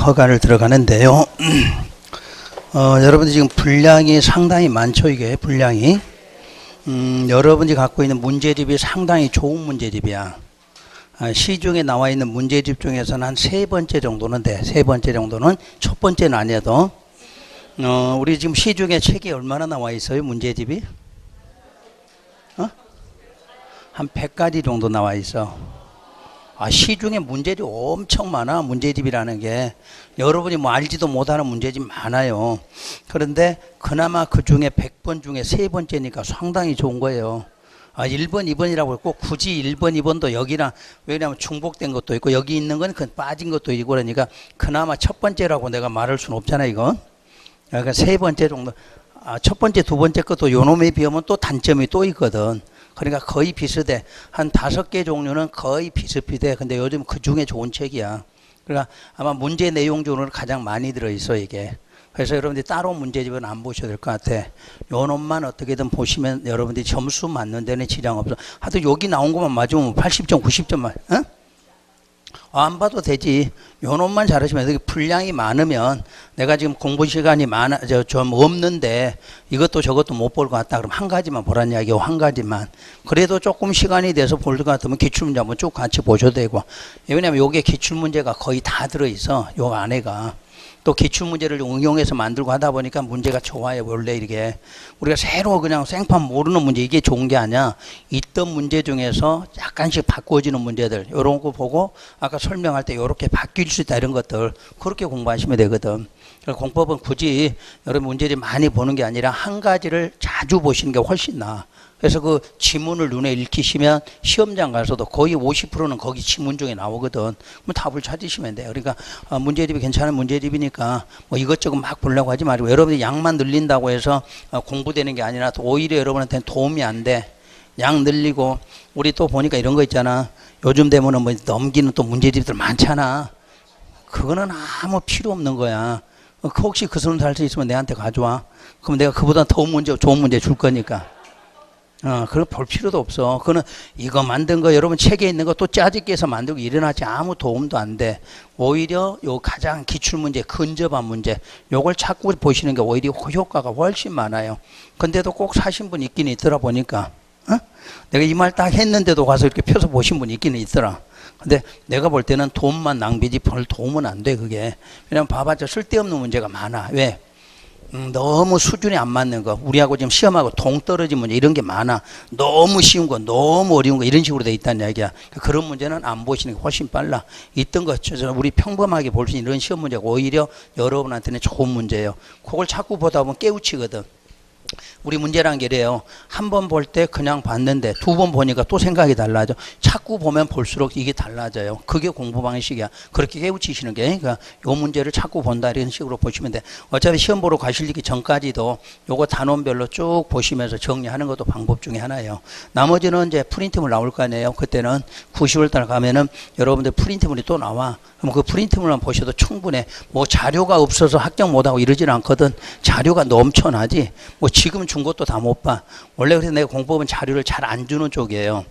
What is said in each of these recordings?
허가를 들어가는데요. 여러분들 지금 분량이 상당히 많죠. 이게 분량이 여러분이 갖고 있는 문제집이 상당히 좋은 문제집이야. 시중에 나와 있는 문제집 중에서는 한 세 번째 정도는 돼. 세 번째 정도는, 첫 번째는 아니어도. 우리 지금 시중에 책이 얼마나 나와 있어요? 문제집이? 한 100가지 정도 나와 있어. 시중에 문제집이 엄청 많아. 문제집이라는 게 여러분이 뭐 알지도 못하는 문제집 많아요. 그런데 그나마 그 중에 100번 중에 세 번째니까 상당히 좋은 거예요. 1번, 2번이라고 했고, 굳이 1번, 2번도 여기랑, 왜냐하면 중복된 것도 있고, 여기 있는 건 빠진 것도 있고, 그러니까 그나마 첫 번째라고 내가 말할 수는 없잖아, 이건. 그러니까 세 번째 정도. 첫 번째, 두 번째 것도 요놈에 비하면 또 단점이 또 있거든. 그러니까 거의 비슷해. 한 5개 종류는 거의 비슷비슷해. 근데 요즘 그 중에 좋은 책이야. 그러니까 아마 문제 내용 중으로 가장 많이 들어있어, 이게. 그래서 여러분들이 따로 문제집은 안 보셔도 될 것 같아. 요 놈만 어떻게든 보시면 여러분들이 점수 맞는 데는 지장 없어. 하여튼 여기 나온 것만 맞으면 80점, 90점만. 안 봐도 되지. 요 놈만 잘하시면 되게 분량이 많으면 내가 지금 공부 시간이 좀 없는데 이것도 저것도 못 볼 것 같다. 그럼 한 가지만 보란 이야기요. 한 가지만. 그래도 조금 시간이 돼서 볼 것 같으면 기출문제 한번 쭉 같이 보셔도 되고. 왜냐면 요게 기출문제가 거의 다 들어있어. 요 안에가. 또 기출문제를 응용해서 만들고 하다 보니까 문제가 좋아요. 원래 이게 우리가 새로 그냥 생판 모르는 문제, 이게 좋은 게 아니야. 있던 문제 중에서 약간씩 바꿔지는 문제들, 이런 거 보고 아까 설명할 때 이렇게 바뀔 수 있다, 이런 것들 그렇게 공부하시면 되거든. 공법은 굳이 여러분 문제를 많이 보는 게 아니라 한 가지를 자주 보시는 게 훨씬 나아. 그래서 그 지문을 눈에 읽히시면 시험장 가서도 거의 50%는 거기 지문 중에 나오거든. 그럼 답을 찾으시면 돼요. 그러니까 문제집이 괜찮은 문제집이니까 뭐 이것저것 막 보려고 하지 말고, 여러분이 양만 늘린다고 해서 공부되는 게 아니라 오히려 여러분한테는 도움이 안 돼. 양 늘리고, 우리 또 보니까 이런 거 있잖아. 요즘 되면은 뭐 넘기는 또 문제집들 많잖아. 그거는 아무 필요 없는 거야. 혹시 그 손을 살 수 있으면 내한테 가져와. 그럼 내가 그보다 더 좋은 문제 줄 거니까. 그걸 볼 필요도 없어. 그거는 이거 만든 거, 여러분 책에 있는 거 또 짜집기 해서 만들고 일어나지 아무 도움도 안 돼. 오히려 요 가장 기출문제, 근접한 문제, 요걸 찾고 보시는 게 오히려 효과가 훨씬 많아요. 근데도 꼭 사신 분 있긴 있더라 보니까. 내가 이 말 딱 했는데도 가서 이렇게 펴서 보신 분 있기는 있더라. 근데 내가 볼 때는 돈만 낭비지 별 도움은 안 돼, 그게. 왜냐면 봐봤자 쓸데없는 문제가 많아. 왜? 너무 수준이 안 맞는 거, 우리하고 지금 시험하고 동떨어진 문제 이런 게 많아. 너무 쉬운 거, 너무 어려운 거 이런 식으로 돼 있다는 이야기야. 그런 문제는 안 보시는 게 훨씬 빨라. 있던 거 우리 평범하게 볼 수 있는 이런 시험 문제가 오히려 여러분한테는 좋은 문제예요. 그걸 자꾸 보다 보면 깨우치거든. 우리 문제란 게 이래요. 한 번 볼 때 그냥 봤는데 두 번 보니까 또 생각이 달라져. 자꾸 보면 볼수록 이게 달라져요. 그게 공부 방식이야. 그렇게 깨우치시는 게, 그러니까 요 문제를 자꾸 본다 이런 식으로 보시면 돼. 어차피 시험 보러 가시기 전까지도 요거 단원별로 쭉 보시면서 정리하는 것도 방법 중에 하나예요. 나머지는 이제 프린트물 나올 거 아니에요. 그때는 90월 달 가면은 여러분들 프린트물이 또 나와. 그럼 그 프린트물만 보셔도 충분해. 뭐 자료가 없어서 합격 못하고 이러지는 않거든. 자료가 넘쳐나지. 뭐 지금 준 것도 다 못 봐. 원래 그래서 내가 공법은 자료를 잘 안 주는 쪽이에요.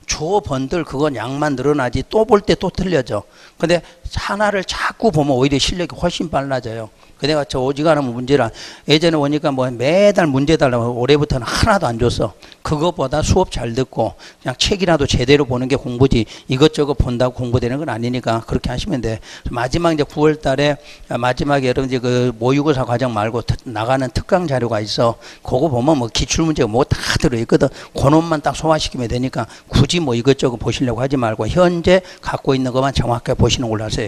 줘 번들 그건 양만 늘어나지 또 볼 때 또 틀려져. 근데 하나를 자꾸 보면 오히려 실력이 훨씬 빨라져요. 내가 저 오지간하면 문제라, 예전에 오니까 뭐 매달 문제 달라고, 올해부터는 하나도 안 줬어. 그것보다 수업 잘 듣고 그냥 책이라도 제대로 보는 게 공부지, 이것저것 본다고 공부되는 건 아니니까 그렇게 하시면 돼. 마지막 이제 9월 달에 마지막에 여러분 이제 그 모의고사 과정 말고 나가는 특강 자료가 있어. 그거 보면 뭐 기출문제가 뭐 다 들어있거든. 그 놈만 딱 소화시키면 되니까 굳이 뭐 이것저것 보시려고 하지 말고 현재 갖고 있는 것만 정확하게 보시는 걸로 하세요.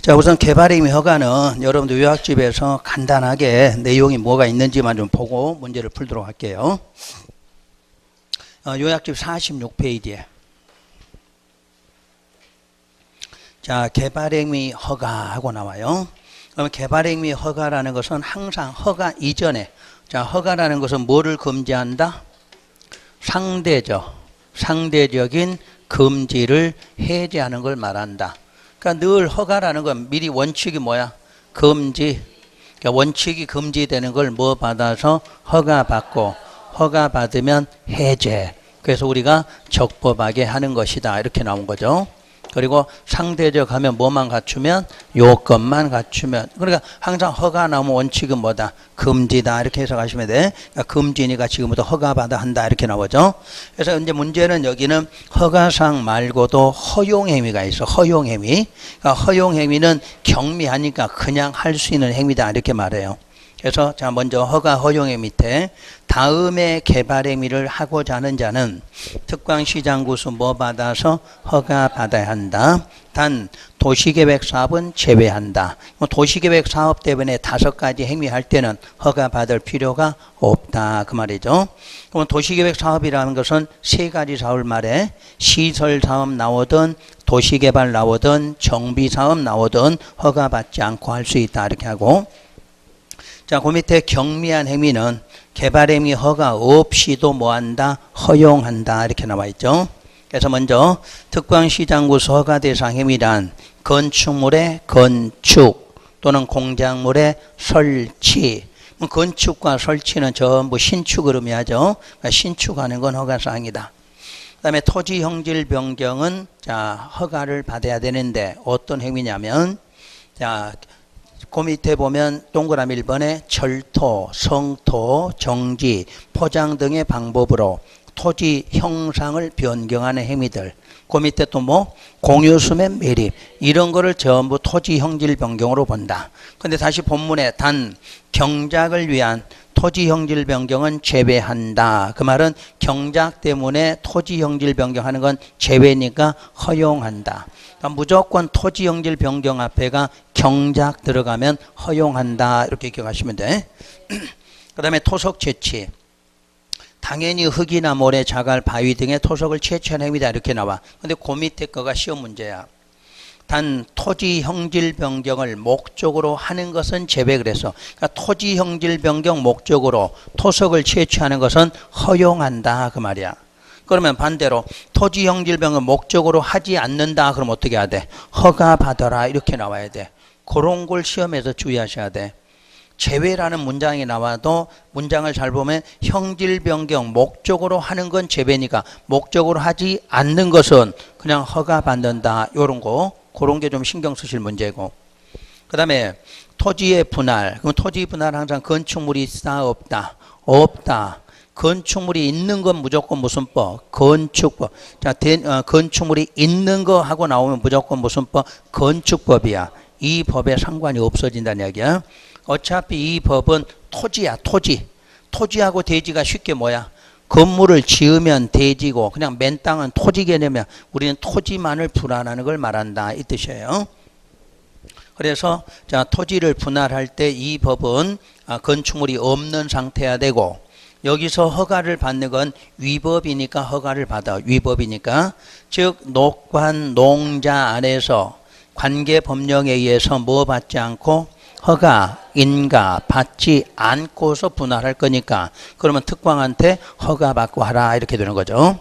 자, 우선 개발행위 허가는 여러분들 요약집에서 간단하게 내용이 뭐가 있는지만 좀 보고 문제를 풀도록 할게요. 요약집 46페이지에. 자, 개발행위 허가하고 나와요. 그러면 개발행위 허가라는 것은 항상 허가 이전에, 자, 허가라는 것은 뭐를 금지한다? 상대적인 금지를 해제하는 걸 말한다. 그러니까 늘 허가라는 건 미리 원칙이 뭐야? 금지. 그러니까 원칙이 금지되는 걸 뭐 받아서 허가받고, 허가받으면 해제. 그래서 우리가 적법하게 하는 것이다. 이렇게 나온 거죠. 그리고 상대적 하면 뭐만 갖추면 요건만 갖추면. 그러니까 항상 허가 나오면 원칙은 뭐다? 금지다 이렇게 해석하시면 돼. 그러니까 금지니까 지금부터 허가받아 한다 이렇게 나오죠. 그래서 이제 문제는 여기는 허가상 말고도 허용행위가 있어. 허용행위. 그러니까 허용행위는 경미하니까 그냥 할 수 있는 행위다 이렇게 말해요. 그래서 자 먼저 허가 허용의 밑에 다음에 개발 행위를 하고자 하는 자는 특광시장구수 뭐 받아서 허가 받아야 한다. 단 도시계획 사업은 제외한다. 도시계획 사업 때문에 5가지 행위할 때는 허가 받을 필요가 없다 그 말이죠. 그럼 도시계획 사업이라는 것은 3가지 사업을 말해. 시설 사업 나오든 도시개발 나오든 정비사업 나오든 허가 받지 않고 할 수 있다 이렇게 하고. 자, 그 밑에 경미한 행위는 개발 행위 허가 없이도 뭐한다? 허용한다 이렇게 나와 있죠. 그래서 먼저 특광시장구수 허가 대상 행위란 건축물의 건축 또는 공작물의 설치. 건축과 설치는 전부 신축을 의미하죠. 그러니까 신축하는 건 허가사항이다. 그 다음에 토지 형질 변경은 자 허가를 받아야 되는데 어떤 행위냐면 자 그 밑에 보면 동그라미 1번에 철토, 성토, 정지, 포장 등의 방법으로 토지 형상을 변경하는 행위들. 그 밑에 또 뭐 공유수매 매립 이런 거를 전부 토지 형질 변경으로 본다. 근데 다시 본문에 단 경작을 위한 토지 형질 변경은 제외한다. 그 말은 경작 때문에 토지 형질 변경하는 건 제외니까 허용한다. 그러니까 무조건 토지 형질 변경 앞에가 경작 들어가면 허용한다. 이렇게 기억하시면 돼. 그 다음에 토속 채취. 당연히 흙이나 모래, 자갈, 바위 등의 토속을 채취하는 행위다. 이렇게 나와. 근데 그 밑에 거가 시험 문제야. 단 토지 형질 변경을 목적으로 하는 것은 제외 그래서. 그러니까 토지 형질 변경 목적으로 토속을 채취하는 것은 허용한다. 그 말이야. 그러면 반대로 토지 형질 변경 목적으로 하지 않는다. 그럼 어떻게 해야 돼? 허가 받아라. 이렇게 나와야 돼. 그런 걸 시험에서 주의하셔야 돼. 제외라는 문장이 나와도 문장을 잘 보면 형질 변경 목적으로 하는 건 제외니까 목적으로 하지 않는 것은 그냥 허가 받는다. 요런 거. 그런 게 좀 신경 쓰실 문제고. 그 다음에 토지의 분할. 그럼 토지 분할 항상 건축물이 있다 없다? 없다. 건축물이 있는 건 무조건 무슨 법? 건축법. 자, 건축물이 있는 거 하고 나오면 무조건 무슨 법? 건축법이야. 이 법에 상관이 없어진다는 이야기야. 어차피 이 법은 토지야. 토지. 토지하고 대지가 쉽게 뭐야? 건물을 지으면 대지고 그냥 맨 땅은 토지 개념이야. 우리는 토지만을 분할하는 걸 말한다. 이 뜻이에요. 그래서 자 토지를 분할할 때 이 법은 건축물이 없는 상태야 되고 여기서 허가를 받는 건 위법이니까 허가를 받아. 위법이니까. 즉 녹관 농자 안에서 관계법령에 의해서 뭐 받지 않고 허가, 인가 받지 않고서 분할할 거니까 그러면 특광한테 허가 받고 하라 이렇게 되는 거죠.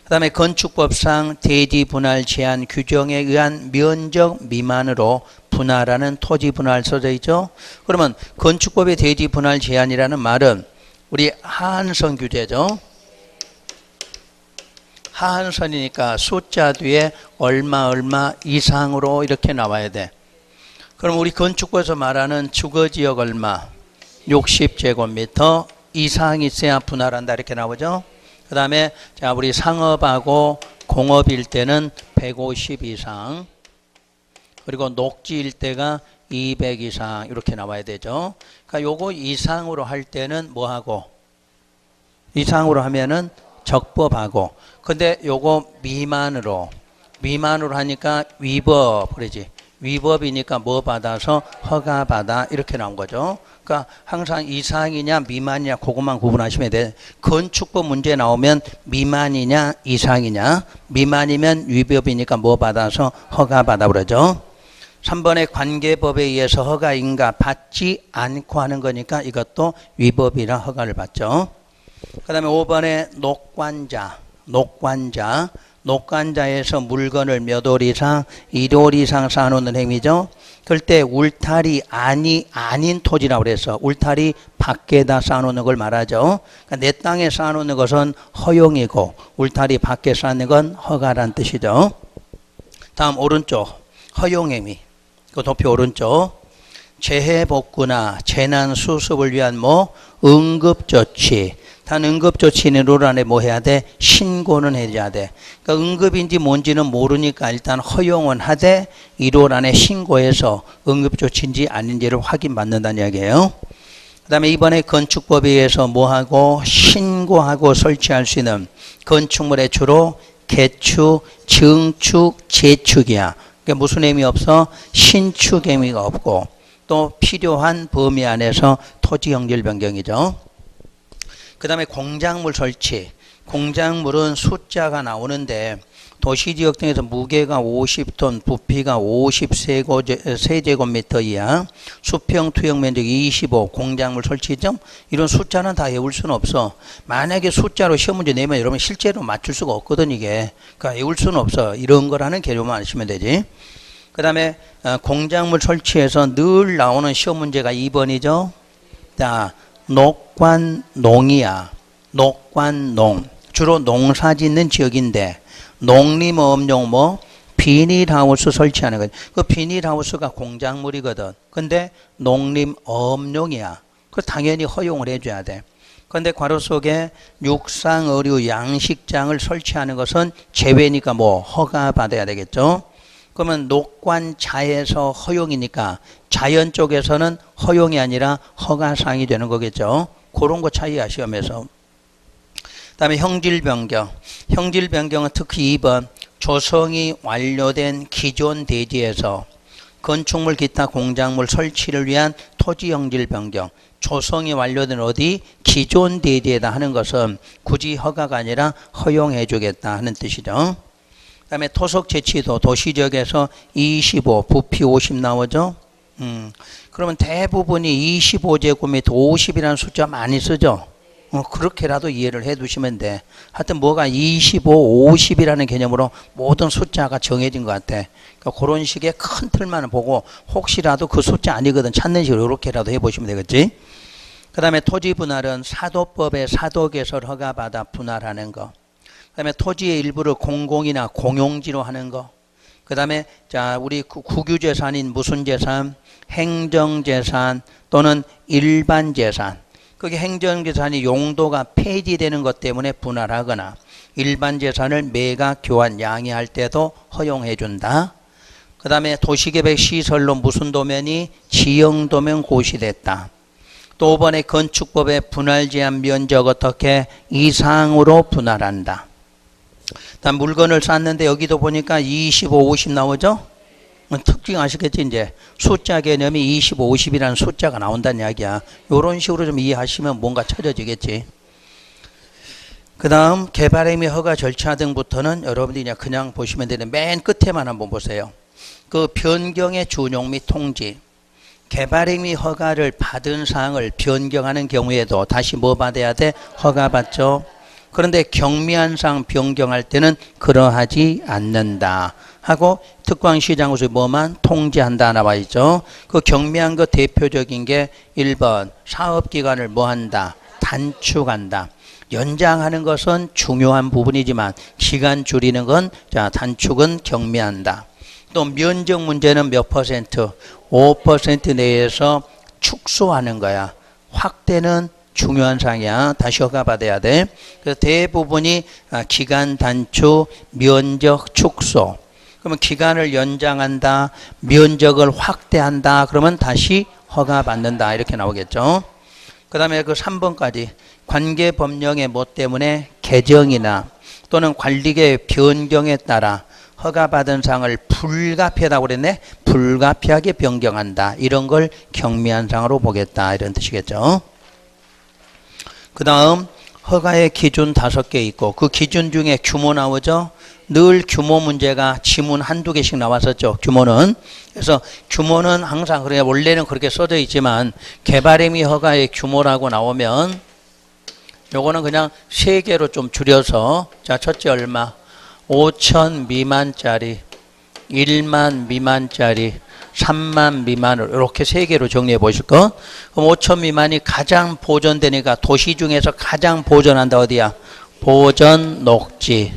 그 다음에 건축법상 대지 분할 제한 규정에 의한 면적 미만으로 분할하는 토지 분할 써져 있죠. 그러면 건축법의 대지 분할 제한이라는 말은 우리 하한선 규제죠. 하한선이니까 숫자 뒤에 얼마 이상으로 이렇게 나와야 돼. 그럼 우리 건축부에서 말하는 주거지역 얼마? 60제곱미터 이상 있어야 분할한다 이렇게 나오죠. 그 다음에 자 우리 상업하고 공업일 때는 150 이상 그리고 녹지일 때가 200 이상 이렇게 나와야 되죠. 그러니까 요거 이상으로 할 때는 뭐하고? 이상으로 하면은 적법하고 근데 요거 미만으로 하니까 위법 그러지. 위법이니까 뭐 받아서 허가 받아 이렇게 나온 거죠. 그러니까 항상 이상이냐 미만이냐 그것만 구분하시면 돼. 건축법 문제 나오면 미만이냐 이상이냐 미만이면 위법이니까 뭐 받아서 허가 받아 그러죠. 3번의 관계법에 의해서 허가 인가 받지 않고 하는 거니까 이것도 위법이라 허가를 받죠. 그 다음에 5번의 녹관자에서 물건을 몇 올 이상, 1올 이상 쌓아놓는 행위죠. 그럴 때 울타리 아닌 토지라고 그래서 울타리 밖에다 쌓아놓는 걸 말하죠. 그러니까 내 땅에 쌓아놓는 것은 허용이고 울타리 밖에 쌓는 건 허가란 뜻이죠. 다음 오른쪽 허용행위. 그 도표 오른쪽 재해복구나 재난 수습을 위한 뭐 응급조치. 단 응급조치는 룰 안에 뭐 해야 돼? 신고는 해줘야 돼. 그러니까 응급인지 뭔지는 모르니까 일단 허용은 하되 이 룰 안에 신고해서 응급조치인지 아닌지를 확인받는다는 이야기예요. 그 다음에 이번에 건축법에 의해서 뭐하고 신고하고 설치할 수 있는 건축물의 주로 개축, 증축, 재축이야. 그러니까 무슨 의미 없어? 신축 의미가 없고 또 필요한 범위 안에서 토지 형질 변경이죠. 그 다음에 공작물 설치. 공작물은 숫자가 나오는데 도시지역 등에서 무게가 50톤, 부피가 50세제곱미터 이하, 수평 투영 면적 25, 공작물 설치점. 이런 숫자는 다 외울 수는 없어. 만약에 숫자로 시험 문제 내면 여러분 실제로 맞출 수가 없거든 이게. 그러니까 외울 수는 없어. 이런 거라는 개념만 아시면 되지. 그 다음에 공작물 설치에서 늘 나오는 시험 문제가 2번이죠. 자, 녹관농이야. 녹관농. 주로 농사 짓는 지역인데 농림업용 뭐 비닐하우스 설치하는 거지. 그 비닐하우스가 공작물이거든. 근데 농림업용이야. 그 당연히 허용을 해줘야 돼. 근데 괄호 속에 육상, 의류, 양식장을 설치하는 것은 제외니까 뭐 허가받아야 되겠죠. 그러면 녹관자에서 허용이니까 자연 쪽에서는 허용이 아니라 허가사항이 되는 거겠죠. 그런 거 차이야 시험에서. 그 다음에 형질 변경. 형질 변경은 특히 2번 조성이 완료된 기존 대지에서 건축물 기타 공작물 설치를 위한 토지 형질 변경. 조성이 완료된 어디? 기존 대지에다 하는 것은 굳이 허가가 아니라 허용해 주겠다 하는 뜻이죠. 그 다음에 토속 재치도 도시지역에서 25, 부피 50 나오죠. 그러면 대부분이 25제곱미터 50이라는 숫자 많이 쓰죠. 그렇게라도 이해를 해 두시면 돼. 하여튼 뭐가 25, 50이라는 개념으로 모든 숫자가 정해진 것 같아. 그러니까 그런 식의 큰 틀만 보고 혹시라도 그 숫자 아니거든 찾는 식으로 이렇게라도 해보시면 되겠지. 그 다음에 토지 분할은 사도법에 사도개설 허가받아 분할하는 거. 그 다음에 토지의 일부를 공공이나 공용지로 하는 거. 그 다음에 자 우리 국유재산인 무슨 재산? 행정재산 또는 일반재산. 그게 행정재산이 용도가 폐지되는 것 때문에 분할하거나 일반재산을 매각, 교환, 양해할 때도 허용해 준다. 그 다음에 도시계획시설로 무슨 도면이 지형도면 고시됐다. 또 5번에 건축법의 분할 제한 면적 어떻게 이상으로 분할한다. 다음 물건을 쌌는데 여기도 보니까 25, 50 나오죠? 특징 아시겠지 이제 숫자 개념이 25, 50이라는 숫자가 나온다는 이야기야. 이런 식으로 좀 이해하시면 뭔가 찾아지겠지. 그 다음 개발행위 허가 절차 등부터는 여러분들이 그냥 보시면 되는 맨 끝에만 한번 보세요. 그 변경의 준용 및 통지. 개발행위 허가를 받은 사항을 변경하는 경우에도 다시 뭐 받아야 돼? 허가 받죠. 그런데 경미한 사항 변경할 때는 그러하지 않는다 하고 특광시장으로서 뭐만 통지한다 나와 있죠. 그 경미한 거 대표적인 게 1번 사업기간을 뭐 한다? 단축한다. 연장하는 것은 중요한 부분이지만 시간 줄이는 건 자 단축은 경미한다. 또 면적 문제는 몇 퍼센트? 5% 내에서 축소하는 거야. 확대는 중요한 사항이야. 다시 허가받아야 돼. 그래서 대부분이 기간 단축, 면적 축소. 그러면 기간을 연장한다, 면적을 확대한다. 그러면 다시 허가받는다. 이렇게 나오겠죠. 그 다음에 그 3번까지 관계법령의 뭐 때문에 개정이나 또는 관리계획 변경에 따라 허가받은 사항을 불가피하다고 그랬네. 불가피하게 변경한다. 이런 걸 경미한 사항으로 보겠다. 이런 뜻이겠죠. 그 다음 허가의 기준 5개 있고 그 기준 중에 규모 나오죠. 늘 규모 문제가 지문 한두 개씩 나왔었죠. 규모는. 그래서 규모는 항상 그래 원래는 그렇게 써져 있지만 개발행위 허가의 규모라고 나오면 요거는 그냥 3개로 좀 줄여서 자 첫째 얼마? 5천 미만짜리, 1만 미만짜리, 3만 미만을 이렇게 3개로 정리해 보실 거. 그럼 5천 미만이 가장 보존되니까 도시 중에서 가장 보존한다 어디야? 보전 녹지.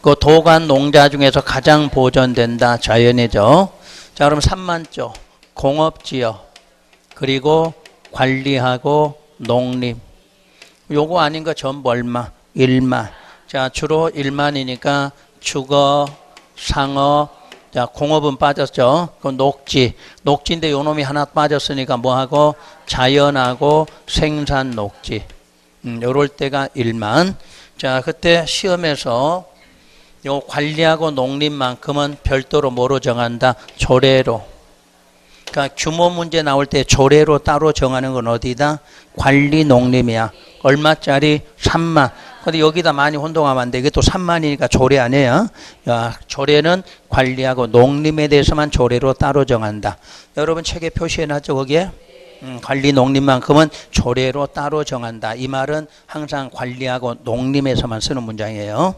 그 도간 농자 중에서 가장 보존된다. 자연이죠. 자, 그럼 3만조 공업지역 그리고 관리하고 농림. 요거 아닌 거 전부 얼마? 1만. 자, 주로 1만이니까 주거, 상업, 자, 공업은 빠졌죠. 그럼 녹지인데 요 놈이 하나 빠졌으니까 뭐하고? 자연하고 생산 녹지. 요럴 때가 1만. 자, 그때 시험에서 요 관리하고 농림만큼은 별도로 뭐로 정한다? 조례로. 그러니까 규모 문제 나올 때 조례로 따로 정하는 건 어디다? 관리 농림이야. 얼마짜리? 3만. 근데 여기다 많이 혼동하면 안 돼. 이게 또 3만이니까 조례 아니에요. 야, 조례는 관리하고 농림에 대해서만 조례로 따로 정한다. 여러분 책에 표시해놨죠, 거기에? 관리 농림만큼은 조례로 따로 정한다. 이 말은 항상 관리하고 농림에서만 쓰는 문장이에요.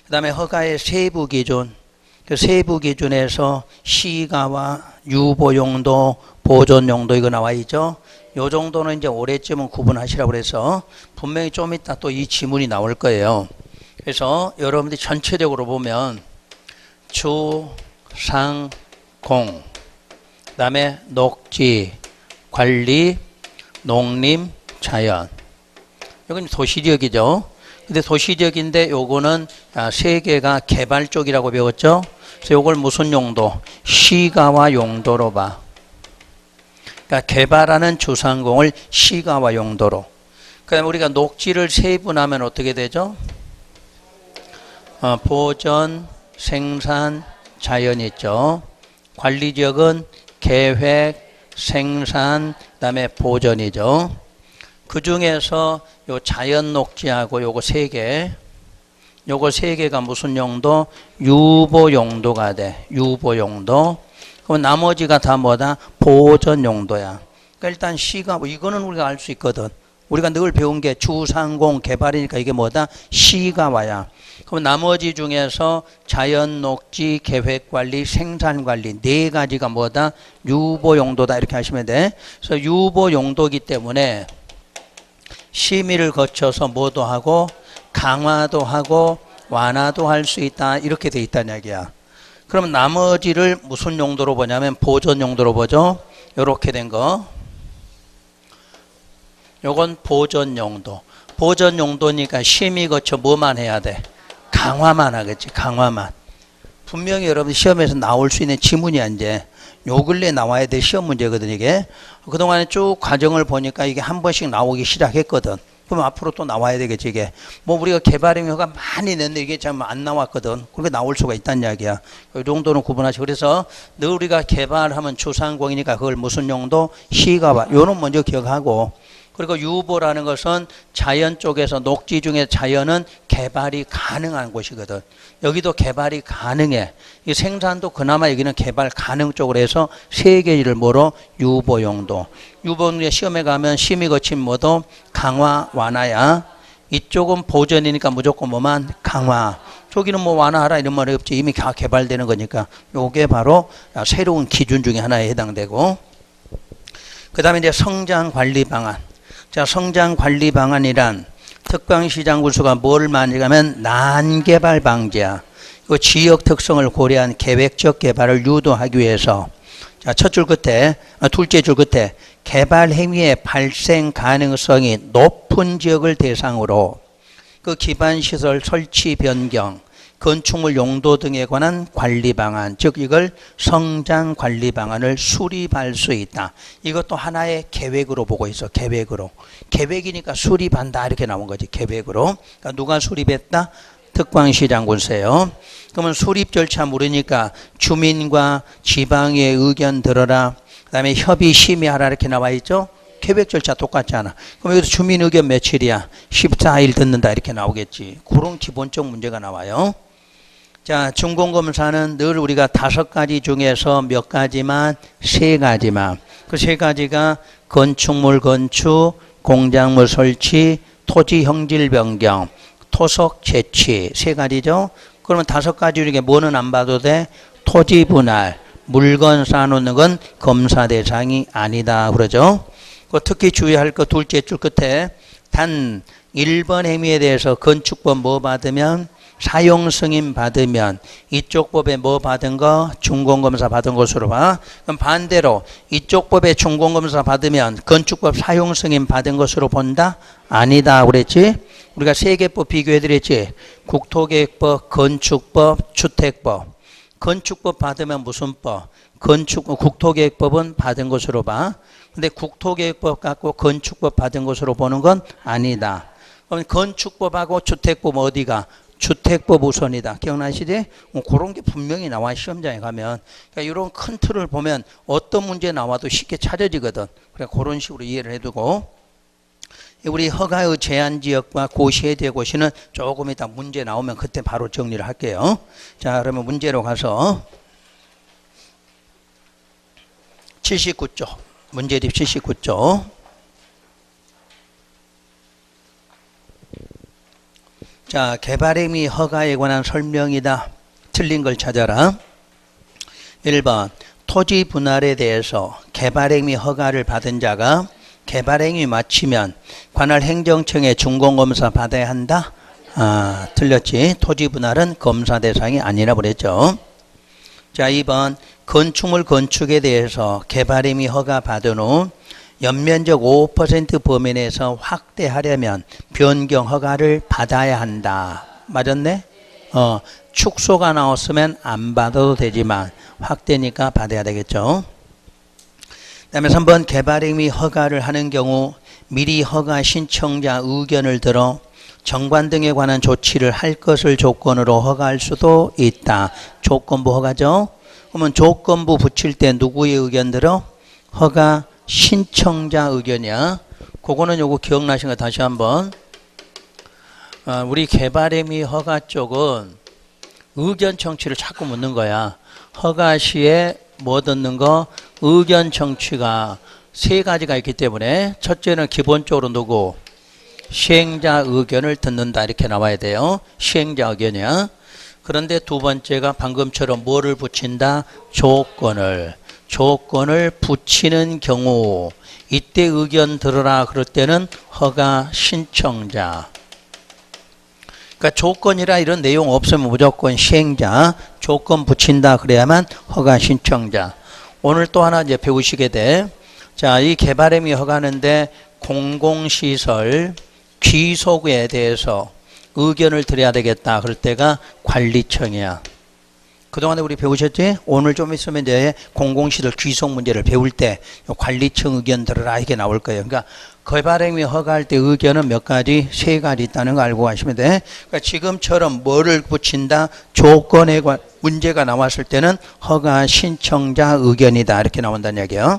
그 다음에 허가의 세부 기준. 그 세부 기준에서 시가와 유보용도, 보존용도 이거 나와 있죠. 요 정도는 이제 올해쯤은 구분하시라고 그래서 분명히 좀 이따 또 이 지문이 나올 거예요. 그래서 여러분들이 전체적으로 보면 주, 상, 공, 그 다음에 녹지, 관리, 농림, 자연. 이건 도시지역이죠. 근데 도시지역인데 요거는 세 개가 개발 쪽이라고 배웠죠. 그래서 요걸 무슨 용도? 시가와 용도로 봐. 그러니까 개발하는 주상공을 시가와 용도로. 그 다음에 우리가 녹지를 세분하면 어떻게 되죠? 보전, 생산, 자연 있죠. 관리지역은 계획, 생산, 그 다음에 보전이죠. 그 중에서 요 자연 녹지하고 요거 세 개, 요거 세 개가 무슨 용도? 유보 용도가 돼. 유보 용도. 그럼 나머지가 다 뭐다? 보전 용도야. 그러니까 일단 시가, 이거는 우리가 알 수 있거든. 우리가 늘 배운 게 주상공 개발이니까 이게 뭐다? 시가와야. 그럼 나머지 중에서 자연 녹지, 계획 관리, 생산 관리 네 가지가 뭐다? 유보 용도다. 이렇게 하시면 돼. 그래서 유보 용도이기 때문에 심의를 거쳐서 뭐도 하고 강화도 하고 완화도 할 수 있다. 이렇게 돼 있다는 이야기야. 그럼 나머지를 무슨 용도로 보냐면 보전 용도로 보죠. 이렇게 된 거. 요건 보전 용도. 보전 용도니까 심의 거쳐 뭐만 해야 돼? 강화만 하겠지. 강화만. 분명히 여러분 시험에서 나올 수 있는 지문이야 이제. 요 근래 나와야 될 시험 문제거든 이게. 그동안에 쭉 과정을 보니까 이게 한 번씩 나오기 시작했거든. 그럼 앞으로 또 나와야 되겠지 이게. 뭐 우리가 개발행위가 많이 냈는데 이게 참 안 나왔거든. 그렇게 나올 수가 있다는 이야기야. 이 정도는 구분하시. 그래서 늘 우리가 개발하면 주상공이니까 그걸 무슨 용도? 시가와. 요는 먼저 기억하고. 그리고 유보라는 것은 자연 쪽에서 녹지 중에 자연은 개발이 가능한 곳이거든. 여기도 개발이 가능해. 이 생산도 그나마 여기는 개발 가능 쪽으로 해서 세 개를 뭐로? 유보 용도. 유보는 시험에 가면 심의 거친 뭐도? 강화, 완화야. 이쪽은 보전이니까 무조건 뭐만? 강화. 저기는 뭐 완화하라 이런 말이 없지. 이미 다 개발되는 거니까. 요게 바로 새로운 기준 중에 하나에 해당되고. 그 다음에 이제 성장 관리 방안. 자, 성장 관리 방안이란 특광시장 군수가 뭘 만들냐면 난개발 방지야. 그 지역 특성을 고려한 계획적 개발을 유도하기 위해서. 자, 첫 줄 끝에, 둘째 줄 끝에 개발 행위의 발생 가능성이 높은 지역을 대상으로 그 기반 시설 설치 변경, 건축물 용도 등에 관한 관리 방안, 즉 이걸 성장 관리 방안을 수립할 수 있다. 이것도 하나의 계획으로 보고 있어. 계획으로. 계획이니까 수립한다 이렇게 나온 거지. 계획으로. 그러니까 누가 수립했다? 특광시장군세요. 그러면 수립 절차 물으니까 주민과 지방의 의견 들어라. 그다음에 협의 심의하라 이렇게 나와 있죠. 계획 절차 똑같잖아. 그럼 여기서 주민 의견 며칠이야? 14일 듣는다 이렇게 나오겠지. 그런 기본적 문제가 나와요. 자, 준공검사는 늘 우리가 5가지 중에서 몇 가지만? 3가지만. 그 3가지가 건축물 건축, 공작물 설치, 토지 형질 변경, 토속 채취 3가지죠. 그러면 5가지 중에 뭐는 안 봐도 돼? 토지 분할, 물건 쌓아놓는 건 검사 대상이 아니다 그러죠. 특히 주의할 거 둘째 줄 끝에 단 1번 행위에 대해서 건축법 뭐 받으면 사용 승인 받으면 이쪽 법에 뭐 받은 거? 준공검사 받은 것으로 봐. 그럼 반대로 이쪽 법에 준공검사 받으면 건축법 사용 승인 받은 것으로 본다? 아니다 그랬지? 우리가 세 개 법 비교해드렸지? 국토계획법, 건축법, 주택법. 건축법 받으면 무슨 법? 국토계획법은 받은 것으로 봐. 근데 국토계획법 갖고 건축법 받은 것으로 보는 건 아니다. 그럼 건축법하고 주택법 어디가? 주택법 우선이다. 기억나시지? 그런 게 분명히 나와 시험장에 가면. 그러니까 이런 큰 틀을 보면 어떤 문제 나와도 쉽게 찾아지거든. 그래 그런 식으로 이해를 해두고 우리 허가의 제한지역과 고시의 대고시는 조금 이따 문제 나오면 그때 바로 정리를 할게요. 자 그러면 문제로 가서 79쪽 문제집 79쪽 자, 개발행위 허가에 관한 설명이다. 틀린 걸 찾아라. 1번 토지 분할에 대해서 개발행위 허가를 받은 자가 개발행위 마치면 관할 행정청에 준공검사 받아야 한다? 아, 틀렸지. 토지 분할은 검사 대상이 아니라 그랬죠. 자, 2번 건축물 건축에 대해서 개발행위 허가 받은 후 연면적 5% 범위 내에서 확대하려면 변경 허가를 받아야 한다. 맞았네? 축소가 나왔으면 안 받아도 되지만 확대니까 받아야 되겠죠. 그 다음에 3번 개발행위 허가를 하는 경우 미리 허가 신청자 의견을 들어 정관 등에 관한 조치를 할 것을 조건으로 허가할 수도 있다. 조건부 허가죠. 그러면 조건부 붙일 때 누구의 의견 들어? 허가 신청자 의견이야. 그거는 요거 기억나신 거 다시 한번. 우리 개발행위 허가 쪽은 의견 청취를 자꾸 묻는 거야. 허가 시에 뭐 듣는 거? 의견 청취가 세 가지가 있기 때문에 첫째는 기본적으로 누구? 시행자 의견을 듣는다 이렇게 나와야 돼요. 시행자 의견이야. 그런데 두 번째가 방금처럼 뭐를 붙인다? 조건을 붙이는 경우 이때 의견 들어라 그럴 때는 허가 신청자. 그러니까 조건이라 이런 내용 없으면 무조건 시행자, 조건 붙인다 그래야만 허가 신청자. 오늘 또 하나 이제 배우시게 돼. 자, 이 개발행위 허가하는데 공공시설 귀속에 대해서 의견을 드려야 되겠다 그럴 때가 관리청이야. 그동안에 우리 배우셨지? 오늘 좀 있으면 이제 공공시설 귀속 문제를 배울 때 관리청 의견 들어라 이게 나올 거예요. 그러니까 개발행위 허가할 때 의견은 몇 가지? 세 가지 있다는 거 알고 가시면 돼. 그러니까 지금처럼 뭐를 붙인다? 조건에 관한 문제가 나왔을 때는 허가 신청자 의견이다 이렇게 나온다는 얘기예요.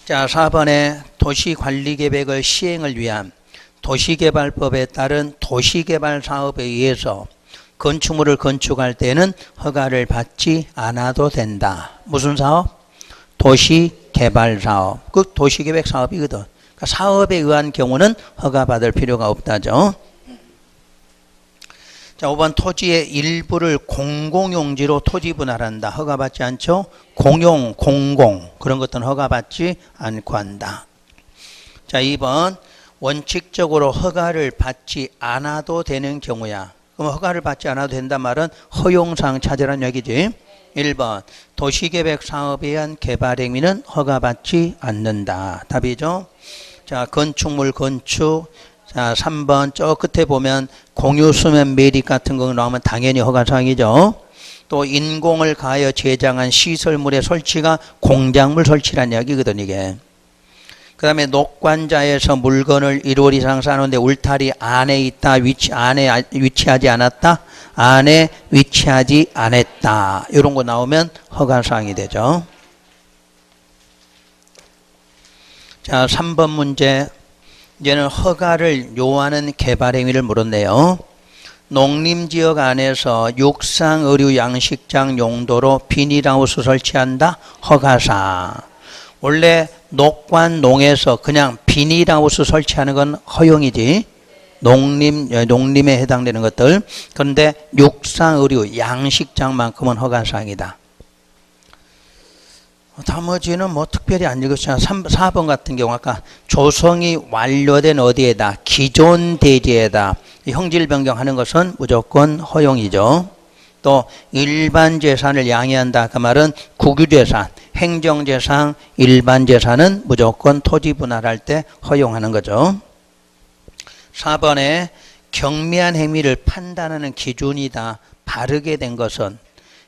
자, 4번에 도시관리계획을 시행을 위한 도시개발법에 따른 도시개발 사업에 의해서 건축물을 건축할 때는 허가를 받지 않아도 된다. 무슨 사업? 도시개발 사업. 그 도시계획 사업이거든. 그러니까 사업에 의한 경우는 허가받을 필요가 없다죠. 자, 5번 토지의 일부를 공공용지로 토지 분할한다. 허가받지 않죠? 공용, 공공 그런 것들은 허가받지 않고 한다. 자, 2번 원칙적으로 허가를 받지 않아도 되는 경우야. 그럼 허가를 받지 않아도 된단 말은 허용사항 찾으라는 얘기지. 1번 도시계획 사업에 의한 개발행위는 허가받지 않는다. 답이죠. 자, 건축물 건축. 자, 3번 저 끝에 보면 공유수면 매립 같은 거 나오면 당연히 허가사항이죠. 또 인공을 가하여 제장한 시설물의 설치가 공작물 설치란 이야기거든 이게. 그 다음에 녹관자에서 물건을 1월 이상 쌓는데 울타리 안에 있다, 안에 위치하지 않았다, 안에 위치하지 않았다. 이런 거 나오면 허가사항이 되죠. 자, 3번 문제. 이제는 허가를 요하는 개발행위를 물었네요. 농림지역 안에서 육상, 의류, 양식장 용도로 비닐하우스 설치한다? 허가사항. 원래 녹관, 농에서 그냥 비닐하우스 설치하는 건 허용이지. 농림에 해당되는 것들. 그런데 육상, 의류, 양식장만큼은 허가사항이다. 나머지는 뭐 특별히 안 읽었잖아. 4번 같은 경우 아까 조성이 완료된 어디에다? 기존 대지에다. 형질 변경하는 것은 무조건 허용이죠. 또 일반 재산을 양해한다. 그 말은 국유재산, 행정재산, 일반 재산은 무조건 토지 분할할 때 허용하는 거죠. 4번에 경미한 행위를 판단하는 기준이다. 바르게 된 것은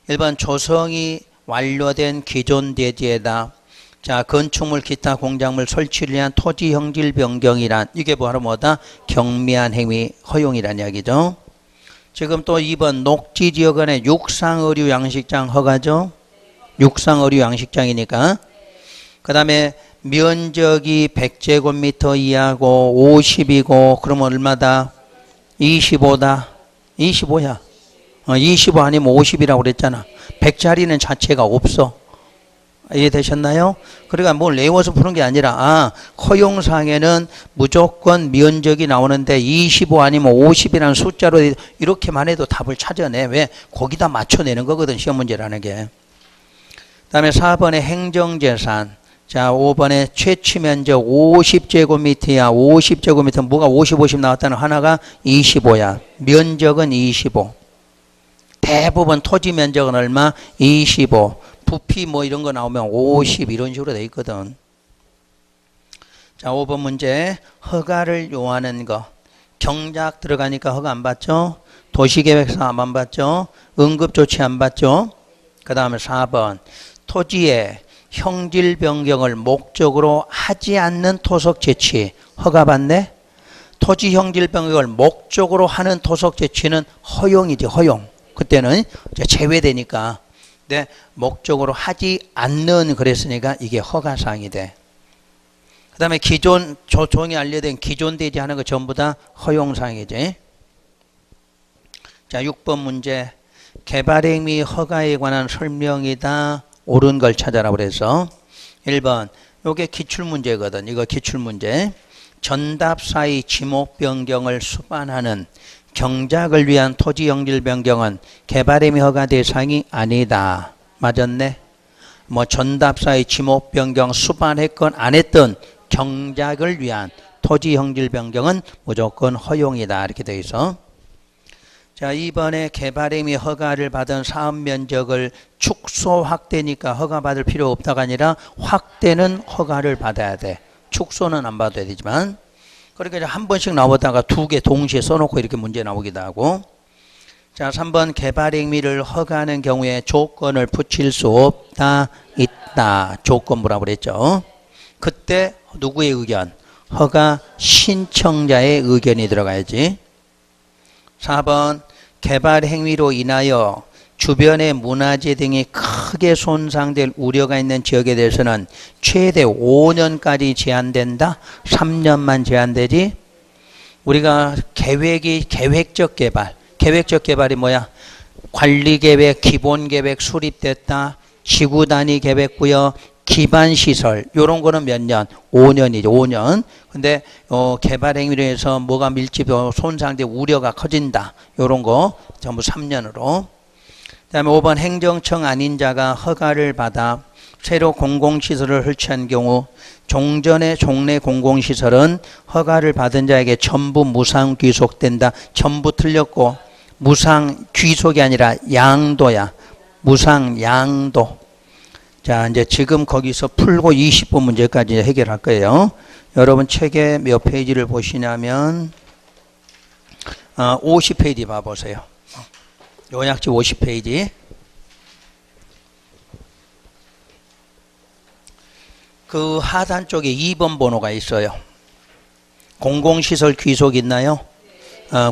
1번 조성이 완료된 기존 대지에다 자 건축물 기타 공작물 설치를 위한 토지 형질 변경이란 이게 바로 뭐다? 경미한 행위 허용이란 이야기죠. 지금 또 2번 녹지지역 안에 육상의류 양식장 허가죠. 육상의류 양식장이니까. 그 다음에 면적이 100제곱미터 이하고 50이고 그러면 얼마다? 25다. 25야. 25 아니면 50이라고 그랬잖아. 100짜리는 자체가 없어. 이해되셨나요? 그러니까 뭘 외워서 푸는 게 아니라 허용사항에는 무조건 면적이 나오는데 25 아니면 50이라는 숫자로 이렇게만 해도 답을 찾아내. 왜? 거기다 맞춰내는 거거든 시험 문제라는 게. 그 다음에 4번에 행정재산. 자 5번에 최치면적 50제곱미터야. 50제곱미터 뭐가 50, 50 나왔다는 하나가 25야. 면적은 25. 대부분 토지 면적은 얼마? 25. 부피 뭐 이런 거 나오면 50 이런 식으로 돼 있거든. 자 5번 문제 허가를 요하는 거. 경작 들어가니까 허가 안 받죠. 도시계획사 안 받죠. 응급조치 안 받죠. 그 다음에 4번 토지에 형질 변경을 목적으로 하지 않는 토속 제치 허가 받네. 토지 형질 변경을 목적으로 하는 토속 제치는 허용이지 허용. 그때는 이제 제외되니까. 네, 목적으로 하지 않는 그랬으니까 이게 허가사항이 돼. 그 다음에 기존 조정이 알려된 기존 대지하는 거 전부 다 허용사항이지. 자 6번 문제 개발행위 허가에 관한 설명이다. 옳은 걸 찾아라 그래서 1번 요게 기출문제거든. 이거 기출문제. 전답 사이 지목 변경을 수반하는 경작을 위한 토지 형질 변경은 개발행위 허가 대상이 아니다. 맞았네. 뭐 전답 사이 지목 변경 수반했건 안 했던 경작을 위한 토지 형질 변경은 무조건 허용이다. 이렇게 되어 있어. 자 2번에 개발행위 허가를 받은 사업 면적을 축소 확대니까 허가 받을 필요 없다가 아니라 확대는 허가를 받아야 돼. 축소는 안 받아야 되지만. 그러니까 이제 한 번씩 나오다가 두 개 동시에 써놓고 이렇게 문제 나오기도 하고. 자 3번 개발행위를 허가하는 경우에 조건을 붙일 수 없다. 있다. 조건 뭐라고 그랬죠. 그때 누구의 의견? 허가 신청자의 의견이 들어가야지. 4번 개발행위로 인하여 주변의 문화재 등이 크게 손상될 우려가 있는 지역에 대해서는 최대 5년까지 제한된다. 3년만 제한되지. 우리가 계획적 개발. 계획적 개발이 뭐야? 관리계획, 기본계획 수립됐다. 지구단위 계획구역, 기반시설 이런 거는 몇 년? 5년이죠. 5년. 근데 개발행위로 해서 뭐가 밀집되고 손상될 우려가 커진다. 이런 거 전부 3년으로. 그 다음에 5번 행정청 아닌 자가 허가를 받아 새로 공공시설을 설치한 경우 종전의 종래 공공시설은 허가를 받은 자에게 전부 무상 귀속된다. 전부 틀렸고 무상 귀속이 아니라 양도야. 무상 양도. 자 이제 지금 거기서 풀고 20번 문제까지 해결할 거예요. 여러분 책에 몇 페이지를 보시냐면 50페이지 봐보세요. 요약지 50페이지. 그 하단 쪽에 2번 번호가 있어요. 공공시설 귀속 있나요?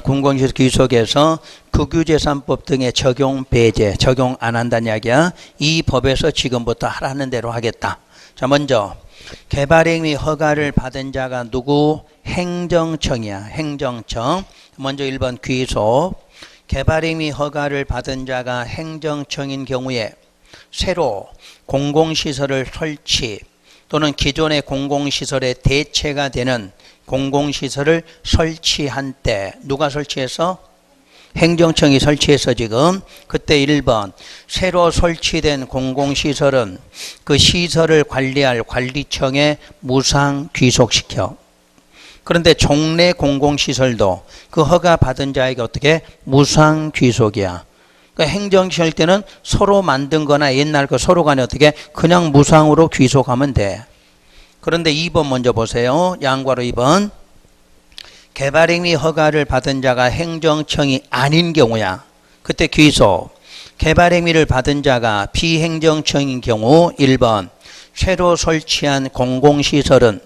공공시설 귀속에서 국유재산법 등의 적용 배제, 적용 안 한다는 이야기야. 이 법에서 지금부터 하라는 대로 하겠다. 자, 먼저 개발행위 허가를 받은 자가 누구? 행정청이야. 행정청. 먼저 1번 귀속. 개발행위 허가를 받은 자가 행정청인 경우에 새로 공공시설을 설치 또는 기존의 공공시설의 대체가 되는 공공시설을 설치한 때 누가 설치해서? 행정청이 설치해서 지금 그때 1번 새로 설치된 공공시설은 그 시설을 관리할 관리청에 무상 귀속시켜. 그런데 종래 공공시설도 그 허가 받은 자에게 어떻게 무상 귀속이야. 그러니까 행정시설 때는 서로 만든 거나 옛날 거 서로 간에 어떻게 그냥 무상으로 귀속하면 돼. 그런데 2번 먼저 보세요. 양괄호 2번. 개발행위 허가를 받은 자가 행정청이 아닌 경우야. 그때 귀속. 개발행위를 받은 자가 비행정청인 경우 1번 새로 설치한 공공시설은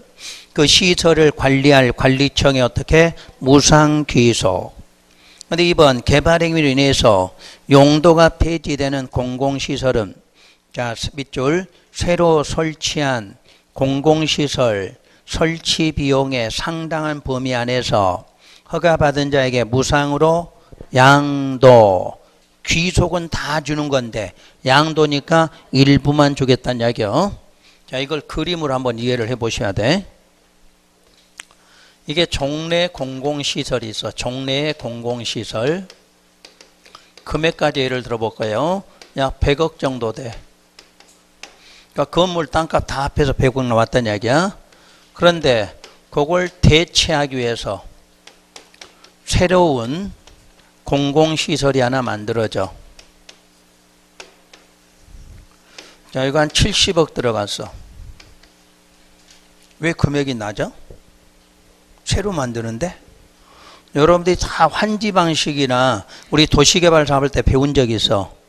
그 시설을 관리할 관리청에 어떻게 무상 귀속. 근데 2번 개발행위로 인해서 용도가 폐지되는 공공시설은 자 밑줄 새로 설치한 공공시설 설치 비용의 상당한 범위 안에서 허가받은 자에게 무상으로 양도, 귀속은 다 주는 건데 양도니까 일부만 주겠다는 이야기요. 자, 이걸 그림으로 한번 이해를 해 보셔야 돼. 이게 종래 공공시설이 있어. 종래의 공공시설. 금액까지 예를 들어볼까요? 약 100억 정도 돼. 그러니까 건물 땅값 다 합해서 100억 나왔다는 이야기야. 그런데 그걸 대체하기 위해서 새로운 공공시설이 하나 만들어져. 자, 이거 한 70억 들어갔어. 왜 금액이 낮아? 새로 만드는데? 여러분들이 다 환지 방식이나 우리 도시개발 사업할 때 배운 적이 있어.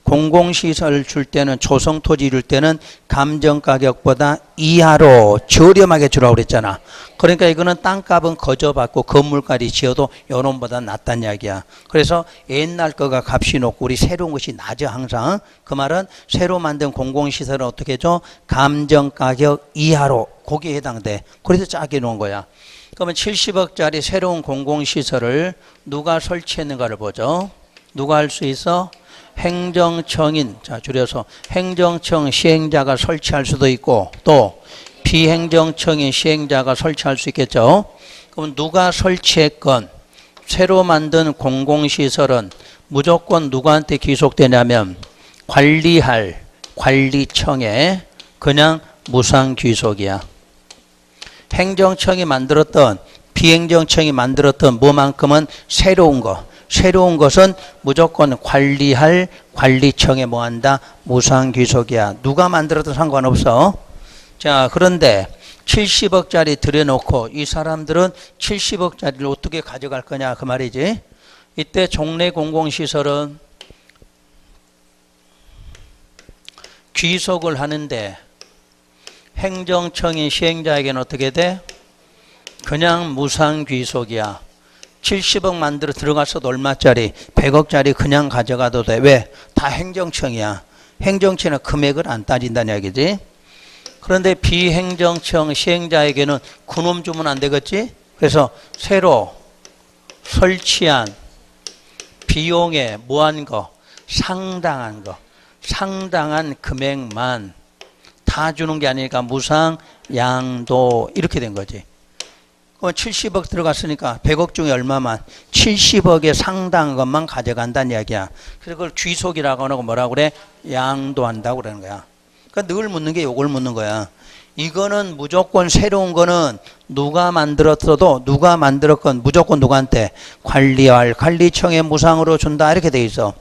공공시설 줄 때는 조성토지 줄 때는 감정가격보다 이하로 저렴하게 주라고 그랬잖아. 그러니까 이거는 땅값은 거저받고 건물까지 지어도 요놈보다 낫다는 이야기야. 그래서 옛날 거가 값이 높고 우리 새로운 것이 낮아 항상. 그 말은 새로 만든 공공시설은 어떻게 해줘? 감정가격 이하로 거기에 해당돼. 그래서 짜게 놓은 거야. 그러면 70억짜리 새로운 공공시설을 누가 설치했는가를 보죠. 누가 할 수 있어? 행정청인, 자 줄여서 행정청 시행자가 설치할 수도 있고 또 비행정청인 시행자가 설치할 수 있겠죠. 그럼 누가 설치했건 새로 만든 공공시설은 무조건 누구한테 귀속되냐면 관리할 관리청에 그냥 무상 귀속이야. 행정청이 만들었던 비행정청이 만들었던 뭐만큼은 새로운 것은 무조건 관리할 관리청에 뭐한다? 무상 귀속이야. 누가 만들어도 상관없어. 자, 그런데 70억짜리 들여놓고 이 사람들은 70억짜리를 어떻게 가져갈 거냐 그 말이지. 이때 종래 공공시설은 귀속을 하는데 행정청인 시행자에게는 어떻게 돼? 그냥 무상 귀속이야. 70억 만들어 들어갔어도 얼마짜리? 100억짜리 그냥 가져가도 돼. 왜? 다 행정청이야. 행정청은 금액을 안 따진다는 얘기지. 그런데 비행정청 시행자에게는 그놈 주면 안 되겠지? 그래서 새로 설치한 비용에 뭐한 거? 상당한 금액만 다 주는 게 아니니까 무상 양도 이렇게 된 거지. 70억 들어갔으니까 100억 중에 얼마만 70억에 상당한 것만 가져간다는 이야기야. 그래서 그걸 귀속이라고 하고 뭐라고 그래? 양도한다고 그러는 거야. 그러니까 늘 묻는 게 요걸 묻는 거야. 이거는 무조건 새로운 거는 누가 만들었어도 누가 만들었건 무조건 누구한테 관리할 관리청에 무상으로 준다 이렇게 돼 있어.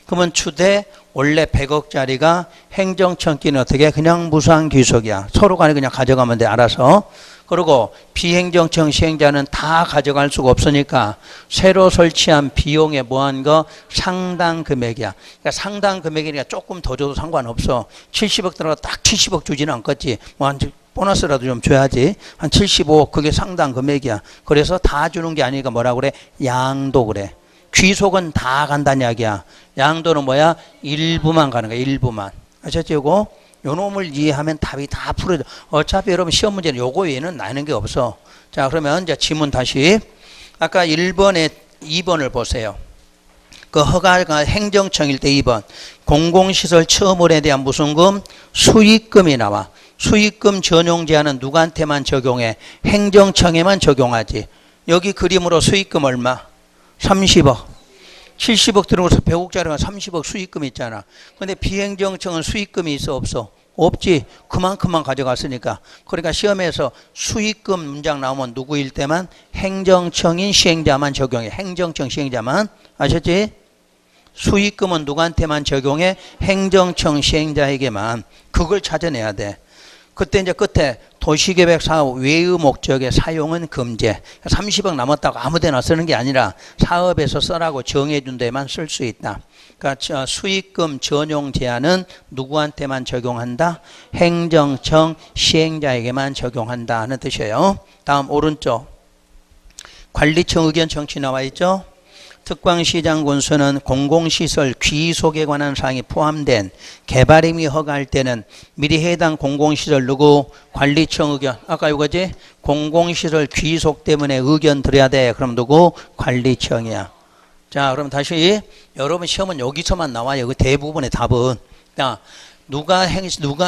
그러면 추대 원래 100억짜리가 행정청끼는 어떻게 그냥 무상 귀속이야. 서로 간에 그냥 가져가면 돼 알아서. 그리고 비행정청 시행자는 다 가져갈 수가 없으니까 새로 설치한 비용에 뭐한 거 상당 금액이야. 그러니까 상당 금액이니까 조금 더 줘도 상관없어. 70억 들어가 딱 70억 주지는 않겠지. 뭐 한 보너스라도 좀 줘야지. 한 75억 그게 상당 금액이야. 그래서 다 주는 게 아니니까 뭐라고 그래? 양도 그래. 귀속은 다 간다는 이야기야. 양도는 뭐야? 일부만 가는 거야. 일부만. 아셨죠? 이거? 요 놈을 이해하면 답이 다 풀어져. 어차피 여러분 시험 문제는 요거 외에는 나는 게 없어. 자, 그러면 이제 지문 다시. 아까 1번에 2번을 보세요. 그 허가가 행정청일 때 2번. 공공시설 처분에 대한 무슨 금? 수익금이 나와. 수익금 전용 제한은 누구한테만 적용해? 행정청에만 적용하지. 여기 그림으로 수익금 얼마? 30억. 70억 들어오서 100억짜리가 30억 수익금 있잖아. 근데 비행정청은 수익금이 있어 없어? 없지. 그만큼만 가져갔으니까. 그러니까 시험에서 수익금 문장 나오면 누구일 때만 행정청인 시행자만 적용해. 행정청 시행자만. 아셨지? 수익금은 누구한테만 적용해? 행정청 시행자에게만. 그걸 찾아내야 돼. 그때 이제 끝에 도시계획사업 외의 목적의 사용은 금지. 30억 남았다고 아무데나 쓰는 게 아니라 사업에서 써라고 정해준 데만 쓸 수 있다. 그러니까 수익금 전용 제한은 누구한테만 적용한다? 행정청 시행자에게만 적용한다 하는 뜻이에요. 다음 오른쪽 관리청 의견 청취 나와 있죠? 특광시장 군수는 공공시설 귀속에 관한 사항이 포함된 개발임이 허가할 때는 미리 해당 공공시설 누구? 관리청 의견. 아까 이거지? 공공시설 귀속 때문에 의견 드려야 돼. 그럼 누구? 관리청이야. 자, 그럼 다시 여러분 시험은 여기서만 나와요. 그 대부분의 답은. 자, 누가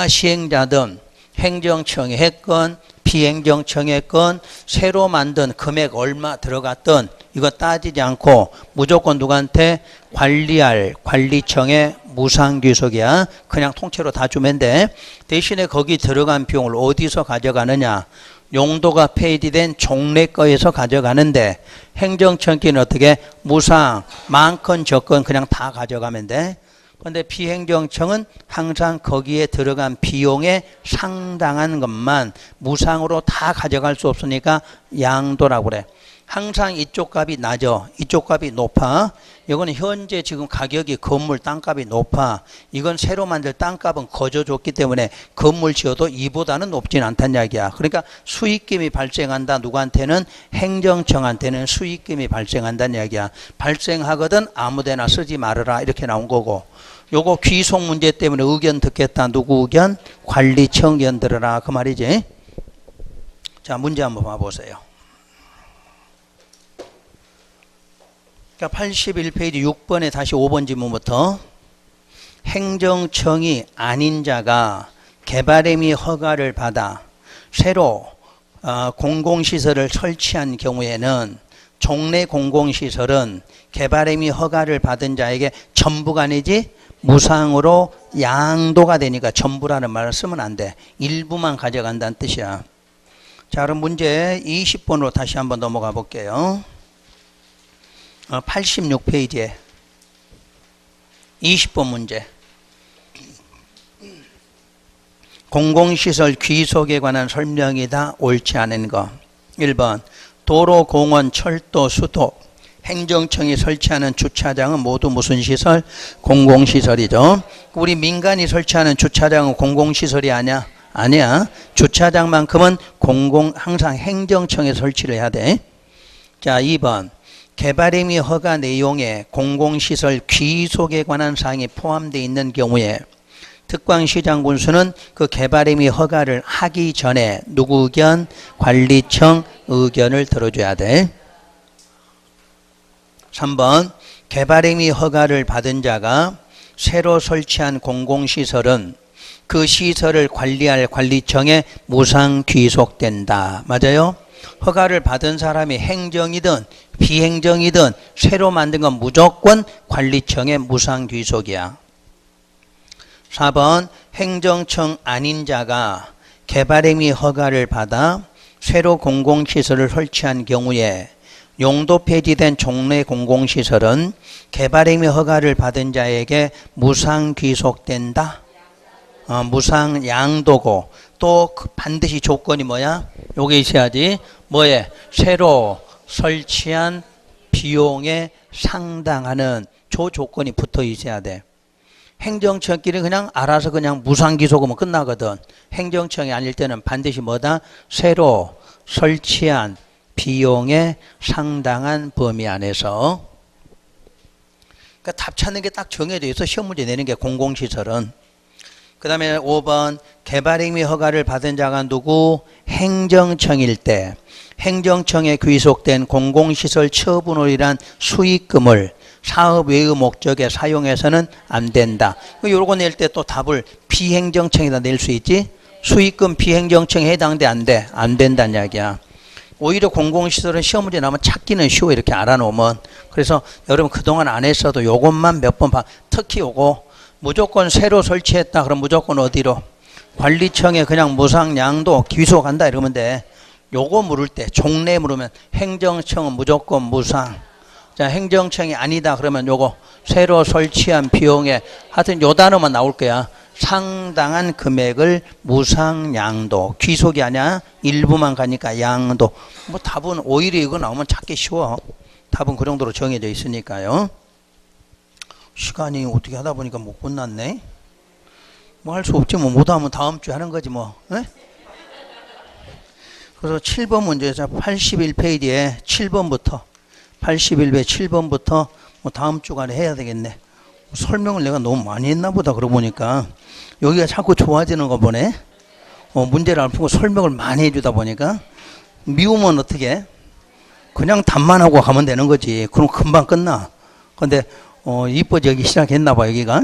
시행자든 행정청이 했건 비행정청이 했건 새로 만든 금액 얼마 들어갔든 이거 따지지 않고 무조건 누구한테 관리할 관리청의 무상귀속이야. 그냥 통째로 다 주면 돼. 대신에 거기 들어간 비용을 어디서 가져가느냐. 용도가 폐지된 종래 거에서 가져가는데 행정청끼는 어떻게 무상 많건 적건 그냥 다 가져가면 돼. 그런데 비행정청은 항상 거기에 들어간 비용에 상당한 것만 무상으로 다 가져갈 수 없으니까 양도라고 그래. 항상 이쪽 값이 낮아. 이쪽 값이 높아. 이거는 현재 지금 가격이 건물 땅값이 높아. 이건 새로 만들 땅값은 거저줬기 때문에 건물 지어도 이보다는 높진 않다는 이야기야. 그러니까 수익금이 발생한다. 누구한테는? 행정청한테는 수익금이 발생한다는 이야기야. 발생하거든 아무데나 쓰지 말아라 이렇게 나온 거고. 요거 귀속 문제 때문에 의견 듣겠다. 누구 의견? 관리청 의견 들어라 그 말이지. 자, 문제 한번 봐보세요. 그러니까 81페이지 6번에 다시 5번 지문부터 행정청이 아닌 자가 개발임의 허가를 받아 새로 공공시설을 설치한 경우에는 종래 공공시설은 개발임의 허가를 받은 자에게 전부가 아니지 무상으로 양도가 되니까 전부라는 말을 쓰면 안 돼. 일부만 가져간다는 뜻이야. 자, 그럼 문제 20번으로 다시 한번 넘어가 볼게요. 86페이지에 20번 문제. 공공시설 귀속에 관한 설명이다. 옳지 않은 거. 1번 도로, 공원, 철도, 수도, 행정청이 설치하는 주차장은 모두 무슨 시설? 공공시설이죠. 우리 민간이 설치하는 주차장은 공공시설이 아니야? 아니야. 주차장만큼은 항상 행정청에 설치를 해야 돼. 자, 2번 개발임의 허가 내용에 공공시설 귀속에 관한 사항이 포함되어 있는 경우에 특광시장 군수는 그 개발임의 허가를 하기 전에 누구 의견? 관리청 의견을 들어줘야 돼. 3번 개발임의 허가를 받은 자가 새로 설치한 공공시설은 그 시설을 관리할 관리청에 무상 귀속된다. 맞아요? 허가를 받은 사람이 행정이든 비행정이든 새로 만든 건 무조건 관리청의 무상 귀속이야. 4번 행정청 아닌 자가 개발임의 허가를 받아 새로 공공시설을 설치한 경우에 용도 폐지된 종래 공공시설은 개발임의 허가를 받은 자에게 무상 귀속된다. 무상 양도고 또 반드시 조건이 뭐야? 요게 있어야지. 뭐에? 새로 설치한 비용에 상당하는 저 조건이 붙어 있어야 돼. 행정청끼리 그냥 알아서 그냥 무상귀속하면 끝나거든. 행정청이 아닐 때는 반드시 뭐다? 새로 설치한 비용에 상당한 범위 안에서. 그러니까 답 찾는 게 딱 정해져 있어. 시험 문제 내는 게 공공시설은. 그 다음에 5번 개발임의 허가를 받은 자가 누구? 행정청일 때 행정청에 귀속된 공공시설 처분홀이란 수익금을 사업 외의 목적에 사용해서는 안 된다. 요거 낼 때 또 답을 비행정청에다 낼 수 있지. 수익금 비행정청에 해당돼 안 돼? 안 된다는 이야기야. 오히려 공공시설은 시험 문제 나오면 찾기는 쉬워 이렇게 알아놓으면. 그래서 여러분 그동안 안 했어도 요것만 몇 번 봐. 특히 요거 무조건 새로 설치했다 그럼 무조건 어디로? 관리청에 그냥 무상양도 귀속한다 이러면 돼. 요거 물을 때 종래 물으면 행정청은 무조건 무상. 자, 행정청이 아니다 그러면 요거 새로 설치한 비용에 하여튼 요 단어만 나올 거야. 상당한 금액을 무상양도. 귀속이 아니야. 일부만 가니까 양도. 뭐 답은 오히려 이거 나오면 찾기 쉬워. 답은 그 정도로 정해져 있으니까요. 시간이 어떻게 하다 보니까 못 끝났네. 뭐 할 수 없지 뭐. 못하면 다음 주에 하는 거지 뭐. 에? 그래서 7번 문제에서 81페이지에 7번부터 81배 7번부터 뭐 다음 주간에 해야 되겠네. 설명을 내가 너무 많이 했나 보다 그러고 보니까. 여기가 자꾸 좋아지는 거 보네. 문제를 안 풀고 설명을 많이 해주다 보니까. 미우면 어떻게? 그냥 답만 하고 가면 되는 거지. 그럼 금방 끝나. 근데 이뻐지기 시작했나 봐 여기가.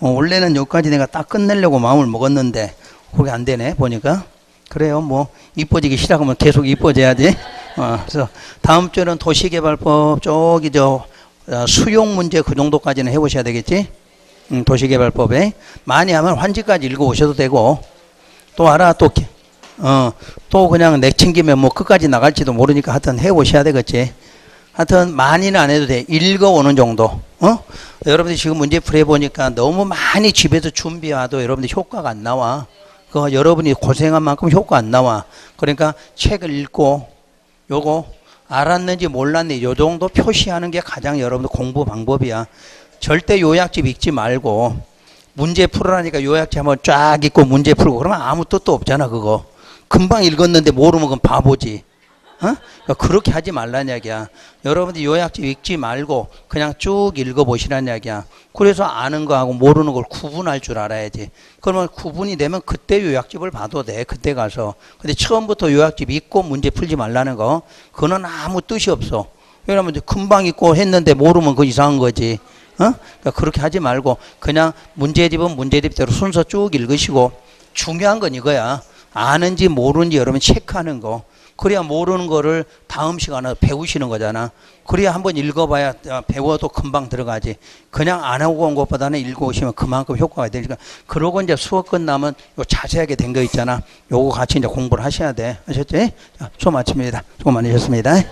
원래는 여기까지 내가 딱 끝내려고 마음을 먹었는데 그게 안 되네 보니까. 그래요. 뭐 이뻐지기 시작하면 계속 이뻐져야지. 그래서 다음 주에는 도시개발법 저기 수용 문제 그 정도까지는 해보셔야 되겠지. 도시개발법에 많이 하면 환지까지 읽어오셔도 되고. 또 알아 또 그냥 내친기면 뭐 끝까지 나갈지도 모르니까 하여튼 해보셔야 되겠지. 하여튼 많이는 안 해도 돼. 읽어오는 정도. 여러분들이 지금 문제 풀어보니까 너무 많이 집에서 준비해도 여러분들 효과가 안 나와. 그 여러분이 고생한 만큼 효과 안 나와. 그러니까 책을 읽고 요거 알았는지 몰랐는지 요 정도 표시하는 게 가장 여러분들 공부 방법이야. 절대 요약집 읽지 말고 문제 풀으라니까 요약집 한번 쫙 읽고 문제 풀고 그러면 아무 뜻도 없잖아 그거. 금방 읽었는데 모르면 그건 바보지. 그러니까 그렇게 하지 말란 이야기야. 여러분들 요약집 읽지 말고 그냥 쭉 읽어보시란 이야기야. 그래서 아는 거하고 모르는 걸 구분할 줄 알아야지. 그러면 구분이 되면 그때 요약집을 봐도 돼. 그때 가서. 근데 처음부터 요약집 읽고 문제 풀지 말라는 거 그거는 아무 뜻이 없어. 왜냐면 금방 읽고 했는데 모르면 그거 이상한 거지. 그러니까 그렇게 하지 말고 그냥 문제집은 문제집대로 순서 쭉 읽으시고 중요한 건 이거야. 아는지 모르는지 여러분 체크하는 거. 그래야 모르는 거를 다음 시간에 배우시는 거잖아. 그래야 한번 읽어봐야 배워도 금방 들어가지. 그냥 안 하고 온 것보다는 읽어오시면 그만큼 효과가 되니까. 그러고 이제 수업 끝나면 요 자세하게 된 거 있잖아. 요거 같이 이제 공부를 하셔야 돼. 아셨지? 자, 수업 마칩니다. 수고 많으셨습니다.